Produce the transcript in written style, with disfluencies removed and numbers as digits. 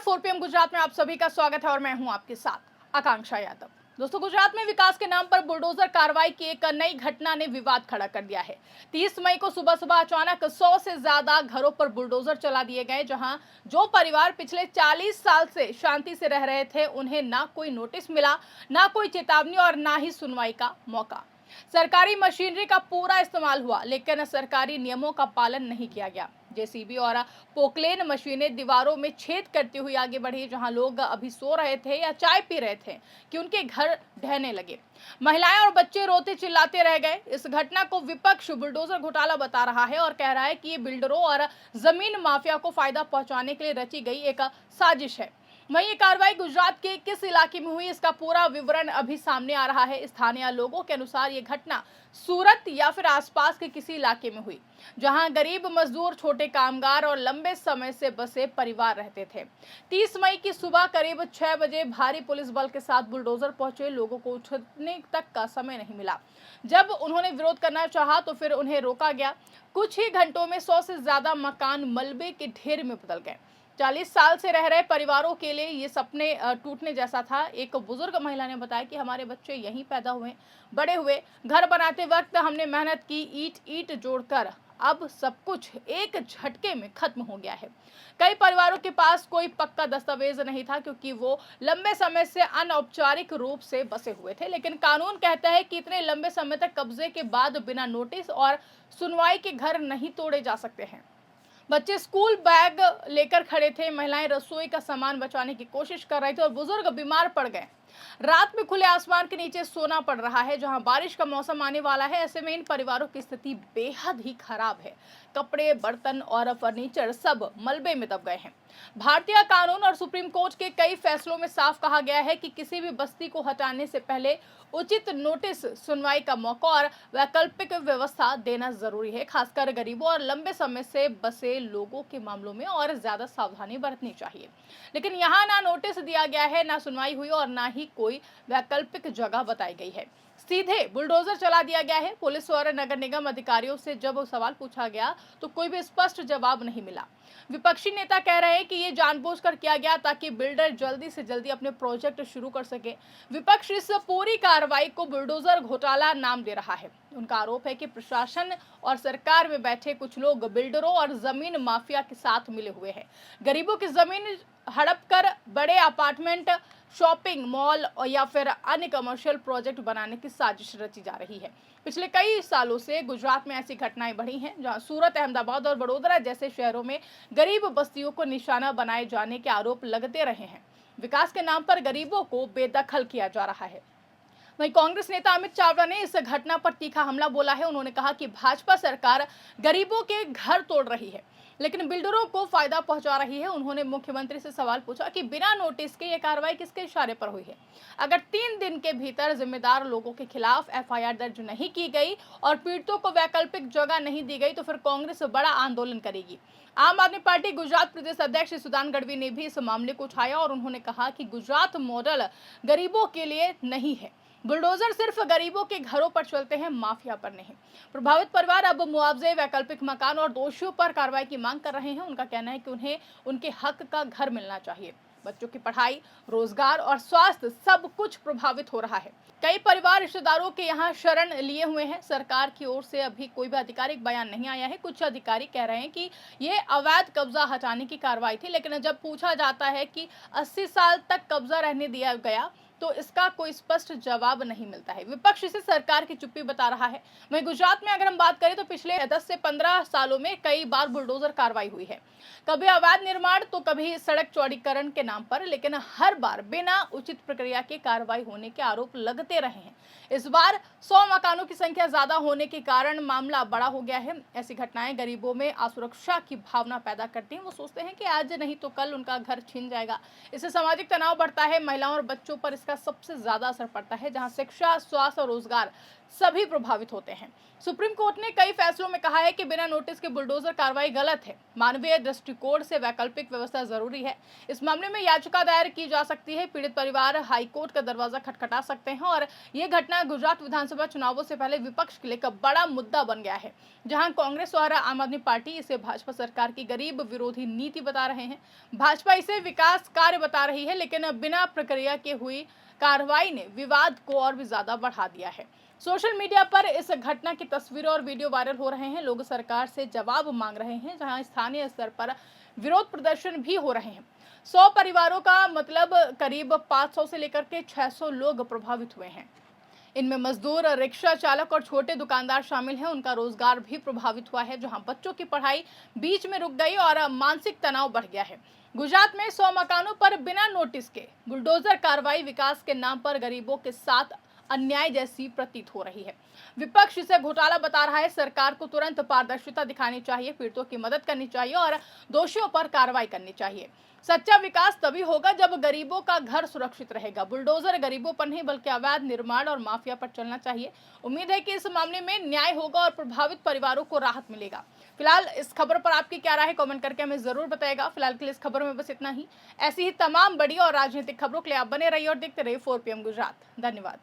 4 PM Gujarat में आप सभी का स्वागत है और मैं हूं आपके साथ आकांक्षा यादव। दोस्तों, गुजरात में विकास के नाम पर बुलडोजर कार्रवाई की एक नई घटना ने विवाद खड़ा कर दिया है। 30 मई को सुबह सुबह अचानक 100 से ज्यादा घरों पर बुलडोजर चला दिए गए, जहां जो परिवार पिछले 40 साल से शांति से रह रहे थे, उन्हें ना कोई नोटिस मिला, ना कोई चेतावनी और ना ही सुनवाई का मौका। सरकारी मशीनरी का पूरा इस्तेमाल हुआ, लेकिन सरकारी नियमों का पालन नहीं किया गया। जेसीबी और पोकलेन मशीनें दीवारों में छेद करती हुई आगे बढ़ी, जहां लोग अभी सो रहे थे या चाय पी रहे थे कि उनके घर ढहने लगे। महिलाएं और बच्चे रोते चिल्लाते रह गए। इस घटना को विपक्ष बुलडोजर घोटाला बता रहा है और कह रहा है कि ये बिल्डरों और जमीन माफिया को फायदा पहुंचाने के लिए रची गई एक साजिश है। वहीं ये कार्रवाई गुजरात के किस इलाके में हुई, इसका पूरा विवरण अभी सामने आ रहा है। स्थानीय लोगों के अनुसार ये घटना सूरत या फिर आसपास के किसी इलाके में हुई, जहां गरीब मजदूर, छोटे कामगार और लंबे समय से बसे परिवार रहते थे। 30 मई की सुबह करीब 6 बजे भारी पुलिस बल के साथ बुलडोजर पहुंचे। लोगों को उठने तक का समय नहीं मिला। जब उन्होंने विरोध करना चाहा तो फिर उन्हें रोका गया। कुछ ही घंटों में 100 से ज्यादा मकान मलबे के ढेर में बदल गए। 40 साल से रह रहे परिवारों के लिए ये सपने टूटने जैसा था। एक बुजुर्ग महिला ने बताया कि हमारे बच्चे यहीं पैदा हुए, बड़े हुए। घर बनाते वक्त हमने मेहनत की, ईंट ईंट जोड़कर। अब सब कुछ एक झटके में खत्म हो गया है। कई परिवारों के पास कोई पक्का दस्तावेज नहीं था, क्योंकि वो लंबे समय से अनौपचारिक रूप से बसे हुए थे। लेकिन कानून कहता है कि इतने लंबे समय तक कब्जे के बाद बिना नोटिस और सुनवाई के घर नहीं तोड़े जा सकते हैं। बच्चे स्कूल बैग लेकर खड़े थे, महिलाएं रसोई का सामान बचाने की कोशिश कर रहे थे और बुजुर्ग बीमार पड़ गए। रात में खुले आसमान के नीचे सोना पड़ रहा है, जहां बारिश का मौसम आने वाला है। ऐसे में इन परिवारों की स्थिति बेहद ही खराब है। कपड़े, बर्तन और फर्नीचर सब मलबे में दब गए हैं। भारतीय कानून और सुप्रीम कोर्ट के कई फैसलों में साफ कहा गया है कि किसी भी बस्ती को हटाने से पहले उचित नोटिस, सुनवाई का मौका और वैकल्पिक व्यवस्था देना जरूरी है। खासकर गरीबों और लंबे समय से बसे लोगों के मामलों में और ज्यादा सावधानी बरतनी चाहिए। लेकिन यहाँ ना नोटिस दिया गया है, ना सुनवाई हुई और ना ही कोई वैकल्पिक जगह बताई गई है। सीधे बुलडोजर चला दिया गया है। पुलिस और नगर निगम अधिकारियों से जब सवाल पूछा गया तो कोई भी स्पष्ट जवाब नहीं मिला। विपक्षी नेता कह रहे हैं कि ये जानबूझकर किया गया ताकि बिल्डर जल्दी से जल्दी अपने प्रोजेक्ट शुरू कर सके। विपक्ष इस पूरी कार्रवाई को बुलडोजर घोटाला नाम दे रहा है। उनका आरोप है कि प्रशासन और सरकार में बैठे कुछ लोग बिल्डरों और जमीन माफिया के साथ मिले हुए हैं। गरीबों की जमीन हड़प कर बड़े अपार्टमेंट, शॉपिंग मॉल या फिर अन्य कमर्शियल प्रोजेक्ट बनाने की साजिश रची जा रही है। पिछले कई सालों से गुजरात में ऐसी घटनाएं बढ़ी हैं, जहां सूरत, अहमदाबाद और वडोदरा जैसे शहरों में गरीब बस्तियों को निशाना बनाए जाने के आरोप लगते रहे हैं। विकास के नाम पर गरीबों को बेदखल किया जा रहा है। वहीं कांग्रेस नेता अमित चावड़ा ने इस घटना पर तीखा हमला बोला है। उन्होंने कहा कि भाजपा सरकार गरीबों के घर तोड़ रही है, लेकिन बिल्डरों को फायदा पहुंचा रही है। उन्होंने मुख्यमंत्री से सवाल पूछा कि बिना नोटिस के ये कार्रवाई किसके इशारे पर हुई है। अगर 3 दिन के भीतर जिम्मेदार लोगों के खिलाफ एफआईआर दर्ज नहीं की गई और पीड़ितों को वैकल्पिक जगह नहीं दी गई तो फिर कांग्रेस बड़ा आंदोलन करेगी। आम आदमी पार्टी गुजरात प्रदेश अध्यक्ष सुदान गढ़वी ने भी इस मामले को उठाया और उन्होंने कहा कि गुजरात मॉडल गरीबों के लिए नहीं है। बुलडोजर सिर्फ गरीबों के घरों पर चलते हैं, माफिया पर नहीं। प्रभावित परिवार अब मुआवजे, वैकल्पिक मकान और दोषियों पर कार्रवाई की मांग कर रहे हैं। उनका कहना है कि उन्हें उनके हक का घर मिलना चाहिए। बच्चों की पढ़ाई, रोजगार और स्वास्थ्य सब कुछ प्रभावित हो रहा है। कई परिवार रिश्तेदारों के यहाँ शरण लिए हुए हैं। सरकार की ओर से अभी कोई भी आधिकारिक बयान नहीं आया है। कुछ अधिकारी कह रहे हैं कि ये अवैध कब्जा हटाने की कार्रवाई थी, लेकिन जब पूछा जाता है कि 80 साल तक कब्जा रहने दिया गया तो इसका कोई स्पष्ट जवाब नहीं मिलता है। विपक्ष इसे सरकार की चुप्पी बता रहा है। वहीं गुजरात में अगर हम बात करें तो पिछले 10 से 15 सालों में कई बार बुलडोजर कार्रवाई हुई है। कभी अवैध निर्माण तो कभी सड़क चौड़ीकरण के नाम पर, लेकिन हर बार बिना उचित प्रक्रिया के कार्रवाई होने के आरोप लगते रहे हैं। इस बार 100 मकानों की संख्या ज्यादा होने के कारण मामला बड़ा हो गया है। ऐसी घटनाएं गरीबों में असुरक्षा की भावना पैदा करती हैं। वो सोचते हैं कि आज नहीं तो कल उनका घर छीन जाएगा। इससे सामाजिक तनाव बढ़ता है। महिलाओं और बच्चों पर इसका सबसे ज्यादा असर पड़ता है, जहां शिक्षा, स्वास्थ्य और रोजगार सभी प्रभावित होते हैं। सुप्रीम कोर्ट ने कई फैसलों में कहा है कि बिना नोटिस के बुलडोजर कार्रवाई गलत है। मानवीय दृष्टिकोण से वैकल्पिक व्यवस्था जरूरी है। इस मामले में याचिका दायर की जा सकती है। पीड़ित परिवार हाईकोर्ट का दरवाजा खटखटा सकते हैं। और ये घटना गुजरात विधानसभा चुनावों से पहले विपक्ष के लिए एक बड़ा मुद्दा बन गया है, जहां कांग्रेस और आम आदमी पार्टी इसे भाजपा सरकार की गरीब विरोधी नीति बता रहे हैं। भाजपा इसे विकास कार्य बता रही है, लेकिन बिना प्रक्रिया के हुई कार्रवाई ने विवाद को और भी ज्यादा बढ़ा दिया है। सोशल मीडिया पर इस घटना की तस्वीरें और वीडियो वायरल हो रहे हैं। लोग सरकार से जवाब मांग रहे हैं, जहां स्थानीय स्तर पर विरोध प्रदर्शन भी हो रहे हैं। 100 परिवारों का मतलब करीब 500 से लेकर के 600 लोग प्रभावित हुए हैं। इनमें मजदूर, रिक्शा चालक और छोटे दुकानदार शामिल हैं। उनका रोजगार भी प्रभावित हुआ है, जहां बच्चों की पढ़ाई बीच में रुक गई और मानसिक तनाव बढ़ गया है। गुजरात में 100 मकानों पर बिना नोटिस के बुलडोजर कार्रवाई विकास के नाम पर गरीबों के साथ अन्याय जैसी प्रतीत हो रही है। विपक्ष इसे घोटाला बता रहा है। सरकार को तुरंत पारदर्शिता दिखानी चाहिए, पीड़ितों की मदद करनी चाहिए और दोषियों पर कार्रवाई करनी चाहिए। सच्चा विकास तभी होगा जब गरीबों का घर सुरक्षित रहेगा। बुलडोजर गरीबों पर नहीं बल्कि अवैध निर्माण और माफिया पर चलना चाहिए। उम्मीद है कि इस मामले में न्याय होगा और प्रभावित परिवारों को राहत मिलेगा। फिलहाल इस खबर पर आपकी क्या राय है, कमेंट करके हमें जरूर बताएगा। फिलहाल के लिए इस खबर में बस इतना ही। ऐसी ही तमाम बड़ी और राजनीतिक खबरों के लिए आप बने रहिए और देखते रहिए 4 PM गुजरात। धन्यवाद।